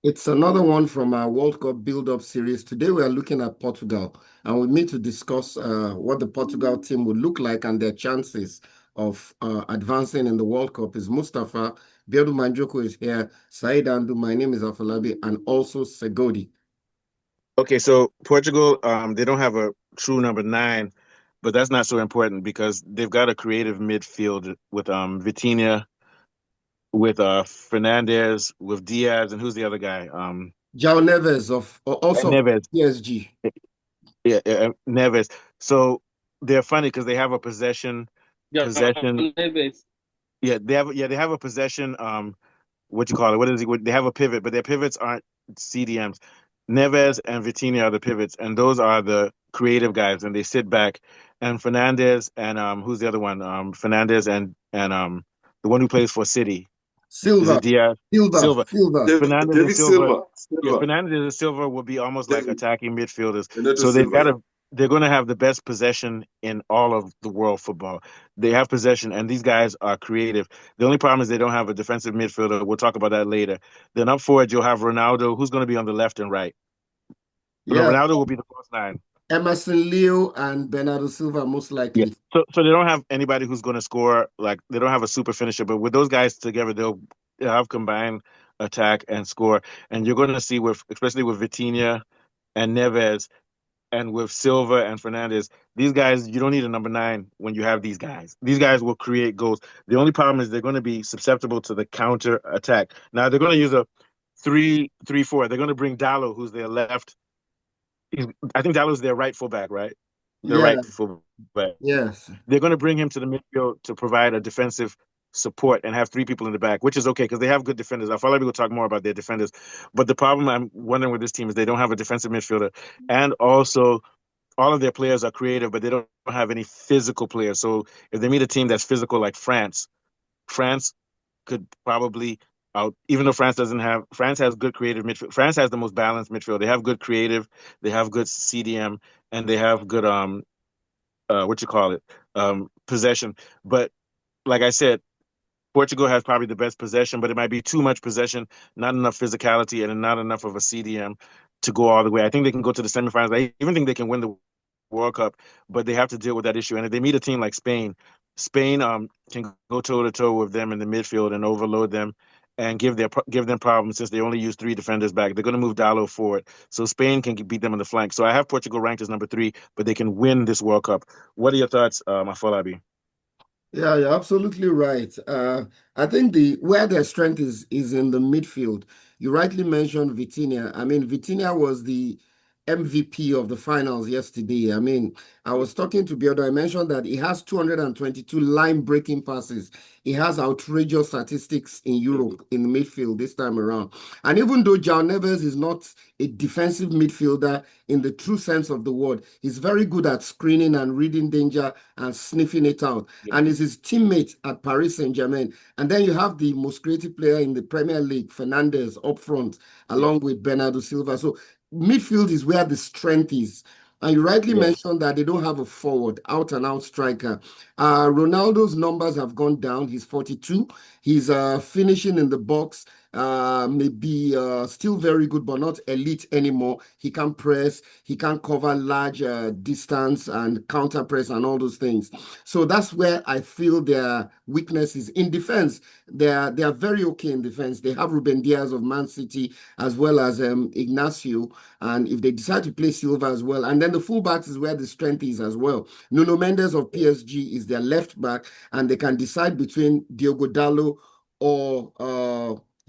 It's another one from our World Cup build-up series. Today we are looking at Portugal, and we need to discuss what the Portugal team would look like and their chances of advancing in the World Cup. Is Mustafa, Biodu Manjoko is here, Said Andu, my name is Afolabi, and also Segodi. Okay, so Portugal, they don't have a true number nine, but that's not so important because they've got a creative midfield with Vitinha, with Fernandez, with Diaz, and who's the other guy? João Neves And also of Neves. PSG. Yeah, Neves. So they're funny because they have a Yeah, possession. Neves. They have a possession. What you call it? What is it? They have a pivot, but their pivots aren't CDMs. Neves and Vitinha are the pivots, and those are the creative guys, and they sit back. And Fernandez and who's the other one? Fernandez and the one who plays for City. Is Silva, it Diaz? Silva, Silva. Silva. Fernandez and David Silva. Silva. Yeah, Silva. Fernandez and Silva will be almost like David. attacking midfielders. Bernardo So they've Silva, got yeah. to they're going to have the best possession in all of the world football. They have possession, and these guys are creative. The only problem is they don't have a defensive midfielder. We'll talk about that later. Then up forward, you'll have Ronaldo, who's going to be on the left and right. No, Yeah, Ronaldo will be the false nine. Emerson Leo and Bernardo Silva most Yeah. likely. So they don't have anybody who's going to score. Like they don't have a super finisher, but with those guys together, they'll have combined attack and score. And you're going to see with especially with Vitinha and Neves and with Silva and Fernandez, these guys, you don't need a number nine when you have these guys. These guys will create goals. The only problem is they're going to be susceptible to the counter attack. Now they're going to use a 3-3-4. They're going to bring Dallo, who's their left. I think Dallo's their right fullback, right? Their Yeah, right fullback. yes. They're going to bring him to the midfield to provide a defensive support and have three people in the back, which is okay because they have good defenders. I'll probably will talk more about their defenders. But the problem I'm wondering with this team is they don't have a defensive midfielder. And also, all of their players are creative, but they don't have any physical players. So if they meet a team that's physical like France, France could probably out. Even though France has good creative midfield. France has the most balanced midfield. They have good creative, they have good CDM, and they have good what you call it possession. But like I said, Portugal has probably the best possession, but it might be too much possession, not enough physicality, and not enough of a CDM to go all the way. I think they can go to the semifinals. I even think they can win the World Cup, but they have to deal with that issue. And if they meet a team like Spain, Spain can go toe to toe with them in the midfield and overload them and give them problems since they only use three defenders back. They're going to move Dallo forward, so Spain can beat them on the flank. So I have Portugal ranked as number three, but they can win this World Cup. What are your thoughts, Afolabi? Yeah, you're absolutely right. I think the where their strength is in the midfield. You rightly mentioned Vitinha. I mean, Vitinha was the MVP of the finals yesterday. I mean, I was talking to Biodo. I mentioned that he has 222 line breaking passes. He has outrageous statistics in Europe in the midfield this time around. And even though João Neves is not a defensive midfielder in the true sense of the word, he's very good at screening and reading danger and sniffing it out, and is his teammate at Paris Saint-Germain. And then you have the most creative player in the Premier League, Fernandez, up front, Yeah, along with Bernardo Silva. So midfield is where the strength is. And you rightly yeah, mentioned that they don't have a forward, out and out striker. Ronaldo's numbers have gone down. He's 42. He's finishing in the box. Maybe still very good, but not elite anymore. He can press, he can cover large distance and counter press and all those things. So that's where I feel their weakness is in defense. They are very okay in defense. They have Ruben Diaz of Man City as well as Ignacio, and if they decide to play Silva as well, and then the fullbacks is where the strength is as well. Nuno Mendes of PSG is their left back, and they can decide between Diogo Dallo or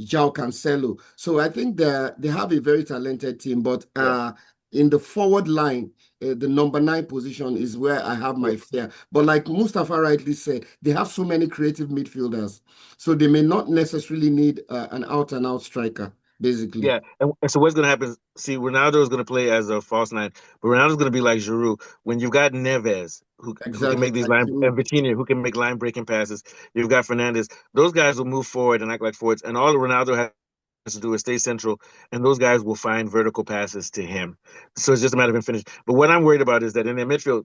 João Cancelo. So I think they have a very talented team, but yeah, in the forward line, the number nine position is where I have yeah. my fear. But like Mustafa rightly said, they have so many creative midfielders, so they may not necessarily need an out-and-out striker, basically. Yeah, and so what's going to happen? See, Ronaldo is going to play as a false nine, but Ronaldo's going to be like Giroud. When you've got Neves, who can Exactly make these like line, you. and Vitinha, who can make line breaking passes, you've got Fernandez. Those guys will move forward and act like forwards, and all Ronaldo has to do is stay central, and those guys will find vertical passes to him. So it's just a matter of him finish. But what I'm worried about is that in their midfield,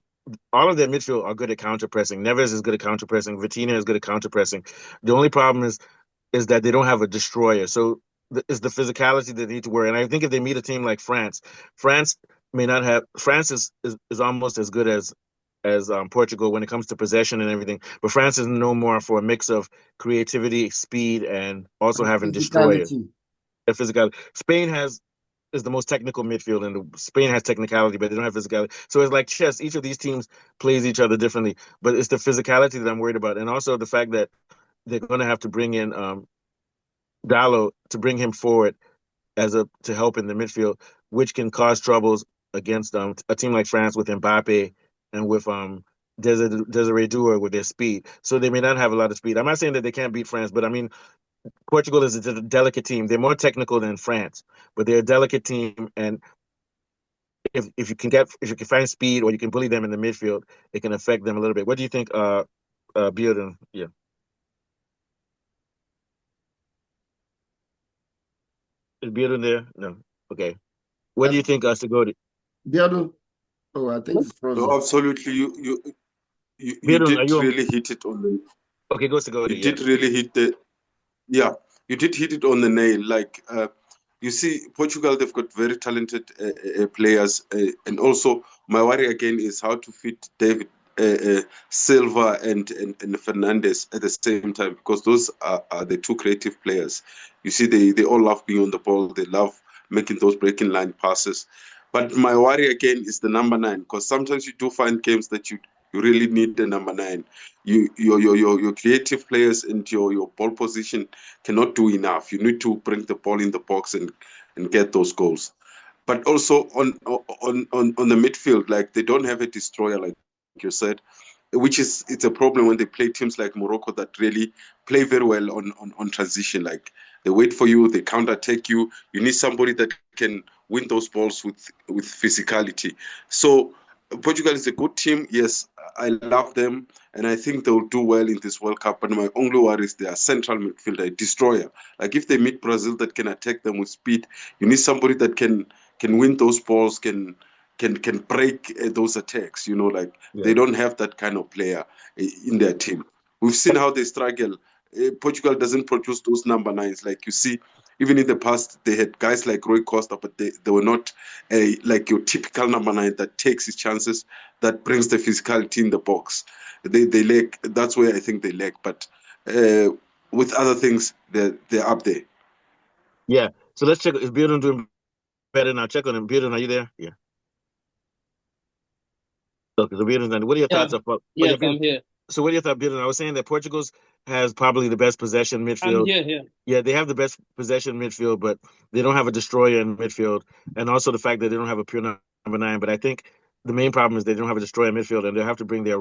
all of their midfield are good at counter pressing. Neves is good at counter pressing. Vitinha is good at counter pressing. The only problem is that they don't have a destroyer. So is the physicality they need to worry. And I think if they meet a team like France, France may not have France is almost as good as Portugal when it comes to possession and everything. But France is known more for a mix of creativity, speed, and also having destroyers. Physicality. And physical. Spain has is the most technical midfield, and Spain has technicality, but they don't have physicality. So it's like chess. Each of these teams plays each other differently, but it's the physicality that I'm worried about, and also the fact that they're going to have to bring in Dallo to bring him forward to help in the midfield, which can cause troubles against a team like France with Mbappe and with Desiree Doué with their speed. So they may not have a lot of speed. I'm not saying that they can't beat France, but I mean Portugal is a delicate team. They're more technical than France, but they're a delicate team. And if you can find speed or you can bully them in the midfield, it can affect them a little bit. What do you think, Bearden? Yeah, is Bearden there? No. Okay. What do you think, Sigodi? Biado. Oh, I think it's No, frozen. absolutely. You Bearden, are did you on? really hit it on the Okay, go you Sigodi. Yeah. did really hit the yeah, you did hit it on the nail. Like you see, Portugal, they've got very talented players, and also my worry again is how to fit David Silva and Fernandez at the same time, because those are the two creative players. You see, they all love being on the ball. They love making those breaking line passes. But my worry again is the number nine, because sometimes you do find games that you really need the number nine. Your creative players and your ball position cannot do enough. You need to bring the ball in the box and get those goals. But also on the midfield, like they don't have a destroyer, like you said, which is it's a problem when they play teams like Morocco that really play very well on transition. Like they wait for you, they counter attack you. You need somebody that can win those balls with physicality. So Portugal is a good team. Yes, I love them, and I think they'll do well in this World Cup. But my only worry is their central midfielder, a destroyer. Like if they meet Brazil that can attack them with speed, you need somebody that can win those balls, can break those attacks. You know, like Yeah. they don't have that kind of player in their team. We've seen how they struggle. Portugal doesn't produce those number nines. Like you see, even in the past, they had guys like Roy Costa, but they were not like your typical number nine that takes his chances, that brings the physicality in the box. They lack. That's where I think they lack. But uh, with other things, they're up there. Yeah. So let's check. Is Bearden doing better now? Check on him. Bearden, are you there? Yeah. Okay. So Bearden's done. What are your Yeah, thoughts about? Oh yeah, yes, I'm here. So what are your thoughts, Bearden? I was saying that Portugal's has probably the best possession I'm midfield. here. Yeah, they have the best possession midfield, but they don't have a destroyer in midfield, and also the fact that they don't have a pure number nine. But I think the main problem is they don't have a destroyer in midfield, and they'll have to bring their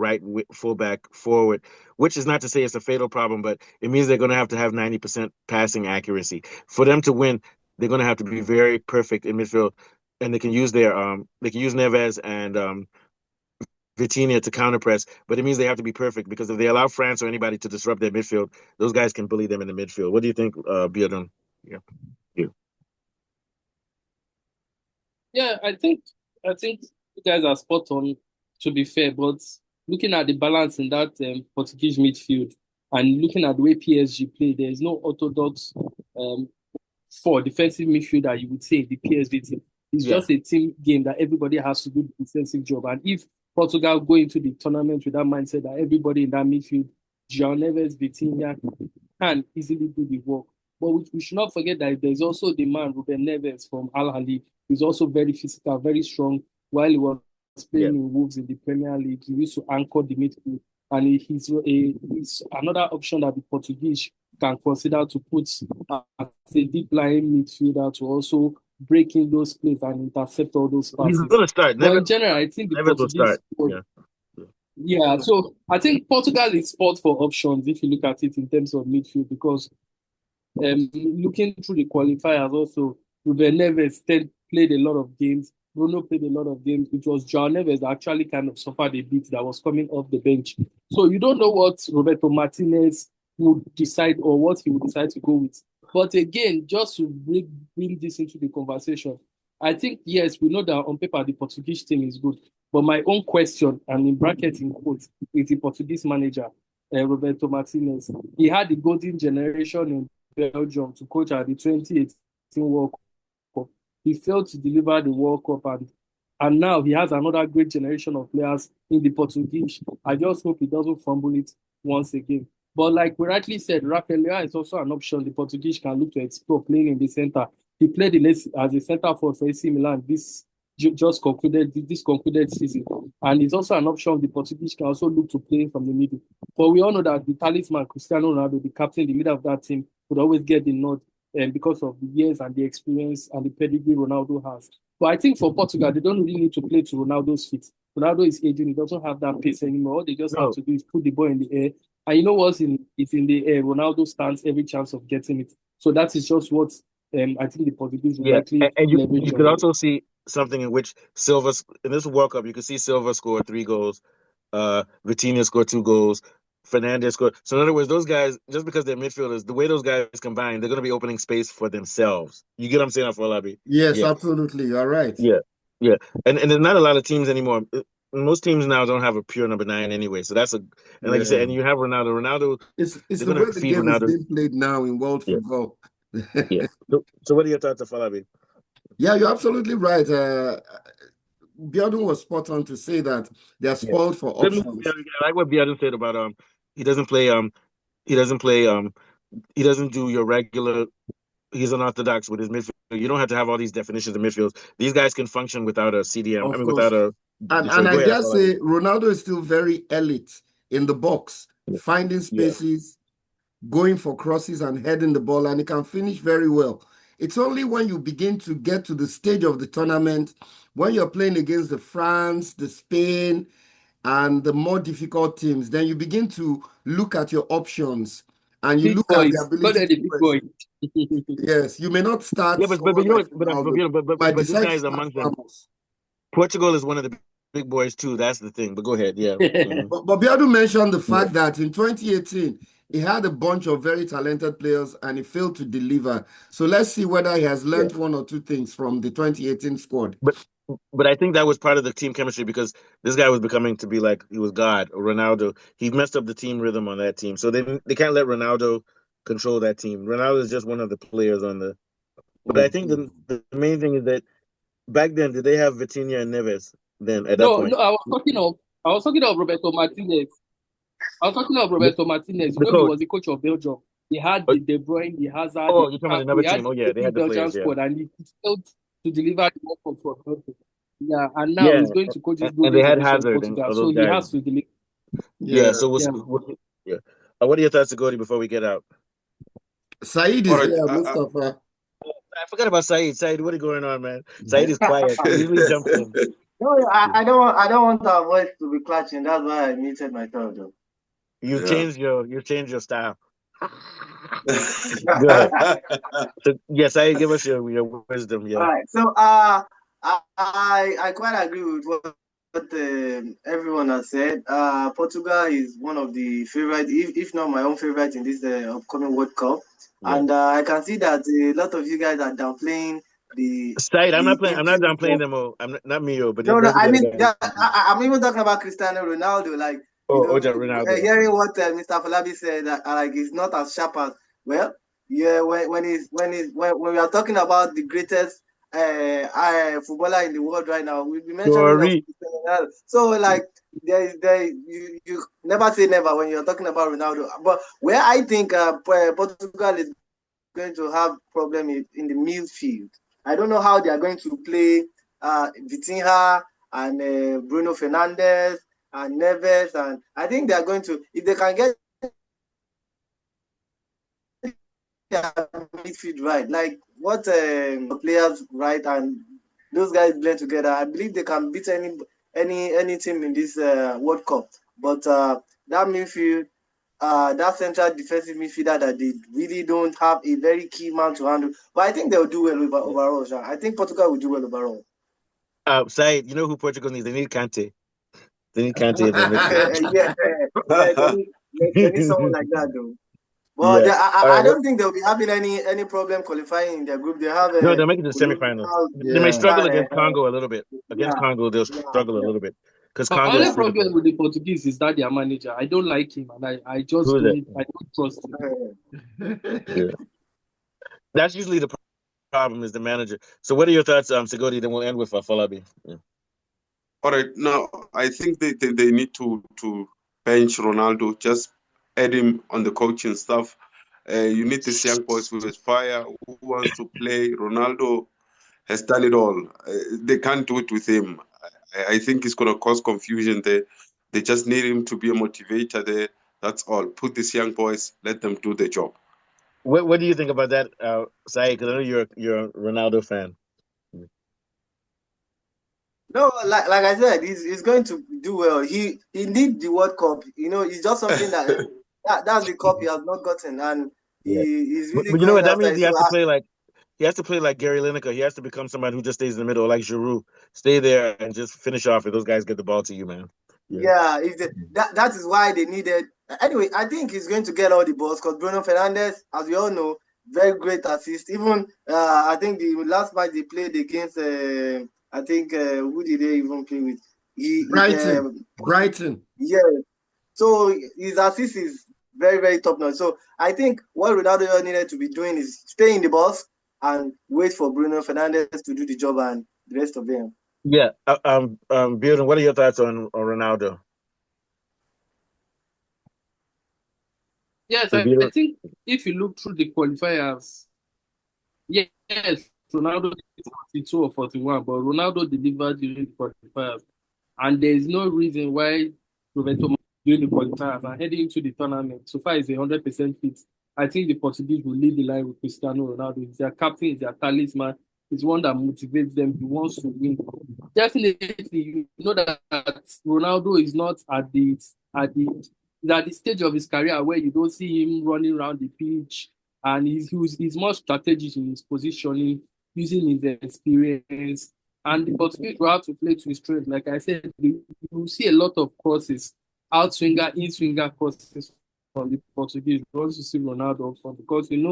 fullback forward, which is not to say it's a fatal problem, but it means they're going to have 90% passing accuracy for them to win. They're going to have to be very perfect in midfield, and they can use Neves and Vitinha to counterpress, but it means they have to be perfect because if they allow France or anybody to disrupt their midfield, those guys can bully them in the midfield. What do you think, Beardon? Yeah. Yeah. Yeah, I think you guys are spot on, to be fair, but looking at the balance in that Portuguese midfield and looking at the way PSG play, there is no orthodox um, for defensive midfielder you would say in the PSG team. It's Yeah. just a team game that everybody has to do the defensive job. And if Portugal go into the tournament with that mindset that everybody in that midfield, João Neves, Vitinha, can easily do the work. But we should not forget that there's also the man, Ruben Neves from Al Ahly, who's also very physical, very strong. While he was Yeah. playing in Wolves in the Premier League, he used to anchor the midfield. And he's another option that the Portuguese can consider to put as a deep lying midfielder to also break in those plays and intercept all those He's passes. going to start. But in general, I think the Neves will Portuguese, start. Yeah. yeah, so I think Portugal is spot for options if you look at it in terms of midfield because looking through the qualifiers also, Ruben Neves played a lot of games. Bruno played a lot of games. It was João Neves that actually kind of suffered a bit that was coming off the bench. So you don't know what Roberto Martinez would decide or what he would decide to go with. But again, just to bring this into the conversation, I think, yes, we know that on paper the Portuguese team is good. But my own question, and in brackets in quotes, is the Portuguese manager, Roberto Martinez. He had the golden generation in Belgium to coach at the 2018 World Cup. He failed to deliver the World Cup, and now he has another great generation of players in the Portuguese. I just hope he doesn't fumble it once again. But like we rightly said, Rafael Leao is also an option the Portuguese can look to explore playing in the center. He played as a center forward for AC Milan this concluded season, and it's also an option the Portuguese can also look to play from the middle. But we all know that the talisman Cristiano Ronaldo, the captain, the leader of that team, would always get the nod, and because of the years and the experience and the pedigree Ronaldo has. But I think for Portugal, they don't really need to play to Ronaldo's feet. Ronaldo is aging; he doesn't have that pace anymore. All they just have to do is put the ball in the air, and you know what's it's in the air. Ronaldo stands every chance of getting it. So that is just what I think the Portuguese will likely and you leverage could on. also see something in which Silva in this World Cup, you could see Silva score 3 goals, Vitinha scored 2 goals, Fernandes scored. So in other words, those guys, just because they're midfielders, the way those guys combine, they're going to be opening space for themselves. You get what I'm saying, Afolabi? Yes, Yeah. absolutely. You're right. Yeah, yeah, and there's not a lot of teams anymore. Most teams now don't have a pure number 9 anyway. So that's and like you said, and you have Ronaldo. Ronaldo, It's they're the going way to the feed game is Ronaldo. being played now in world Yeah. football. Yeah. So what are your thoughts, Afolabi? Yeah, you're absolutely right. Biodun was spot on to say that they are spoiled for options. I like what Biadon said about he doesn't play he doesn't play he doesn't do your regular. He's unorthodox with his midfield. You don't have to have all these definitions of midfields. These guys can function without a CDM. Of I mean, course. without a And Detroit. I Go ahead, dare say Ronaldo is still very elite in the box, finding spaces, going for crosses and heading the ball, and he can finish very well. It's only when you begin to get to the stage of the tournament, when you're playing against the France, the Spain, and the more difficult teams, then you begin to look at your options and you Big look boys. at the ability to Big press. boy. Yes, you may not start. but you know what? But this decide guy is to start amongst them. Ramos. Portugal is one of the big boys too. That's the thing. But go ahead, yeah. But Biadu mentioned the fact that in 2018 he had a bunch of very talented players and he failed to deliver. So let's see whether he has learned one or two things from the 2018 squad. But I think that was part of the team chemistry because this guy was becoming to be like he was God or Ronaldo. He messed up the team rhythm on that team, so they can't let Ronaldo control that team. Ronaldo is just one of the players on the. But I think the main thing is that back then, did they have Vitinha and Neves then at that point? No, I was talking of Roberto Martinez. I was talking of Roberto Martinez. The When coach. he was the coach of Belgium, he had the De Bruyne, the Hazard. Oh, you're talking about another team. Oh, yeah, they had the Belgian players, yeah. squad, and he failed to deliver the World Cup for Belgium. Yeah, and now he's going to coach this good and they had generation of Hazard and Portugal, all so those he guys. has to deliver. Yeah, so what are your thoughts, Godi, before we get out? Saeed is here, Mustafa. I forgot about Saeed. Saeed, what is going on, man? Saeed is quiet. He usually jumps in. No, I don't want our voice to be clutching. That's why I muted myself, though. You've changed your style. Go ahead. So, yes, Saeed, give us your wisdom. Yeah. All right. So I quite agree with what everyone has said. Portugal is one of the favorite, if not my own favorite, in this upcoming World Cup. Yeah. And I can see that a lot of you guys are downplaying the. Saeed, I'm not downplaying them all. I'm not me, but no. I mean, I'm even talking about Cristiano Ronaldo. Like, Ronaldo. Hearing what Mr. Falabi said, like he's not as sharp as when we are talking about the greatest footballer in the world right now, we'll be mentioning Ronaldo. So like you never say never when you're talking about Ronaldo. But where I think Portugal is going to have problem in the midfield. I don't know how they are going to play Vitinha and Bruno Fernandes and Neves, and I think they are going to, if they can get their midfield right, like what players right, and those guys blend together, I believe they can beat any team in this World Cup. But that midfield, that central defensive midfielder that they really don't have a very key man to handle. But I think they'll do well overall. Sean. I think Portugal will do well overall. Saeed, you know who Portugal needs? They need Kante. They need Kante in their midfield. They need someone like that, though. Well, I don't think they'll be having any problem qualifying in their group. They have no, they're making the semifinals. They may struggle against Congo a little bit. Against Congo, they'll struggle a little bit. Because the only problem with the Portuguese is that their manager, I don't like him, and I don't trust him. Yeah. That's usually the problem is the manager. So what are your thoughts, Sigodi? Then we'll end with Falabi. Yeah. All right, now I think they need to bench Ronaldo, just add him on the coaching staff. You need these young boys with fire who wants to play. Ronaldo has done it all. They can't do it with him. I think it's going to cause confusion there. They just need him to be a motivator there. That's all. Put these young boys, let them do their job. What do you think about that, Saeed? Because I know you're a Ronaldo fan. No, like I said, he's going to do well. He need the World Cup. You know, it's just something that's the cup he has not gotten, and he's really But you know going what? That after means it. he has to play like Gary Lineker. He has to become somebody who just stays in the middle, like Giroud. Stay there and just finish off if those guys get the ball to you, man. Yeah, if that is why they needed. Anyway, I think he's going to get all the balls because Bruno Fernandes, as we all know, very great assist. Even I think the last match they played against, I think who did they even play with? Brighton. Yeah. So his assist is very, very top notch. So I think what Ronaldo needed to be doing is stay in the box and wait for Bruno Fernandes to do the job and the rest of them. Yeah. Building. What are your thoughts on Ronaldo? Yes, I think if you look through the qualifiers, yes, Ronaldo did 42 or 41, but Ronaldo delivered during the qualifiers. And there is no reason why Roberto during the qualifiers and heading into the tournament, so far is 100% fit. I think the Portuguese will lead the line with Cristiano Ronaldo. He's their captain, he's their talisman. He's one that motivates them. He wants to win. Definitely, you know that Ronaldo is not at the stage of his career where you don't see him running around the pitch, and he's more strategic in his positioning, using his experience. And the Portuguese will have to play to his strength. Like I said, you see a lot of crosses, out swinger, in swinger crosses from the Portuguese. You also see Ronaldo up front because in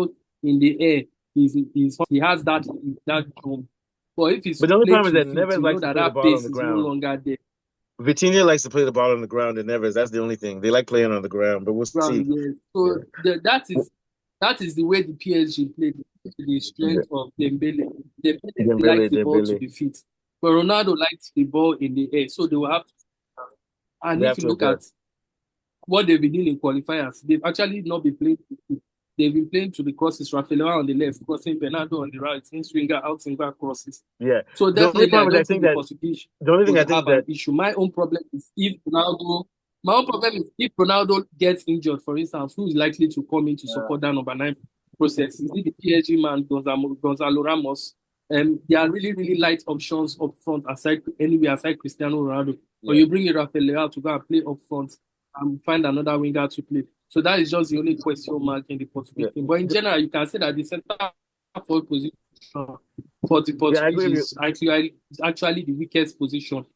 the air he has that room. But if he's the only problem is that feet, Neves likes to play the ball on the ground. No longer there. Vitinha likes to play the ball on the ground, and Neves. That's the only thing they like playing on the ground. But we'll see. Yeah. So that is the way the PSG played. The strength of Dembele. Dembele likes the ball to the feet, but Ronaldo likes the ball in the air. So they will have to. And if you look at what they've been doing in qualifiers, they've actually not been playing. They've been playing to the crosses. Rafael on the left, crossing Bernardo on the right, in swinger, out swinger crosses. Yeah. So definitely, I think the Portuguese have an issue. My own problem is if Ronaldo gets injured, for instance, who is likely to come in to support that number 9 process? Is it the PSG man, Gonzalo Ramos? They are really, really light options up front aside Cristiano Ronaldo. Or you bring Rafael to go and play up front and find another winger to play. So that is just the only question mark in the Portuguese team. But in general, you can say that the centre forward position for the Portuguese is actually the weakest position.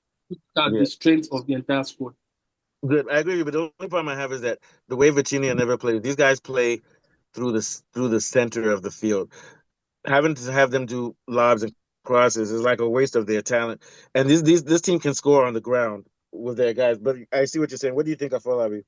At the strength of the entire squad. Good, I agree with you, but the only problem I have is that the way Vitinha never played, these guys play through the center of the field. Having to have them do lobs and crosses is like a waste of their talent. And this team can score on the ground with their guys. But I see what you're saying. What do you think of Falabi?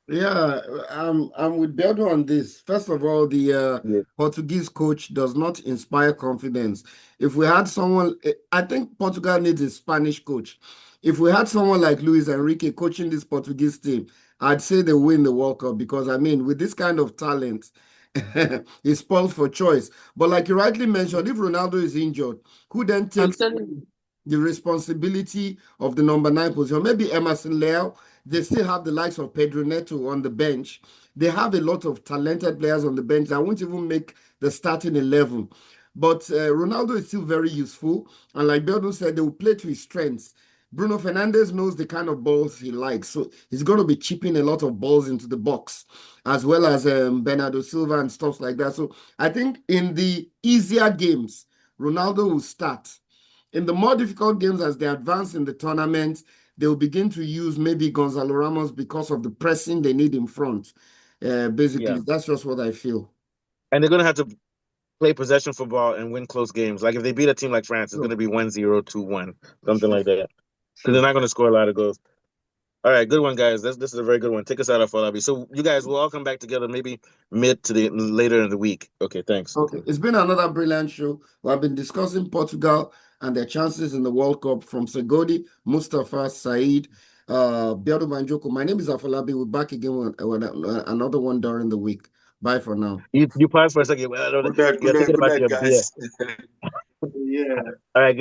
Yeah, I'm with Beldo on this. First of all, the Portuguese coach does not inspire confidence. If we had someone, I think Portugal needs a Spanish coach. If we had someone like Luis Enrique coaching this Portuguese team, I'd say they win the World Cup because, I mean, with this kind of talent, he's spoiled for choice. But like you rightly mentioned, if Ronaldo is injured, who then takes the responsibility of the number 9 position? Maybe Emerson Leao. They still have the likes of Pedro Neto on the bench. They have a lot of talented players on the bench that won't even make the starting 11. But Ronaldo is still very useful. And like Beldo said, they will play to his strengths. Bruno Fernandes knows the kind of balls he likes. So he's going to be chipping a lot of balls into the box, as well as Bernardo Silva and stuff like that. So I think in the easier games, Ronaldo will start. In the more difficult games, as they advance in the tournament, they will begin to use maybe Gonzalo Ramos because of the pressing they need in front. Basically, that's just what I feel. And they're going to have to play possession football and win close games. Like if they beat a team like France, it's going to be 1-0, 2-1, something like that. Because they're not going to score a lot of goals. All right, good one, guys. This is a very good one. Take us out of Falabi. So you guys will all come back together maybe mid to the later in the week. Okay, thanks. Okay, it's been another brilliant show. We have been discussing Portugal and their chances in the World Cup from Segodi, Mustafa, Said, Biado Banjoko. My name is Afolabi. We're back again with another one during the week. Bye for now. You paused for a second. Well, Good night, you're thinking about your beer. guys. Yeah. All right, good.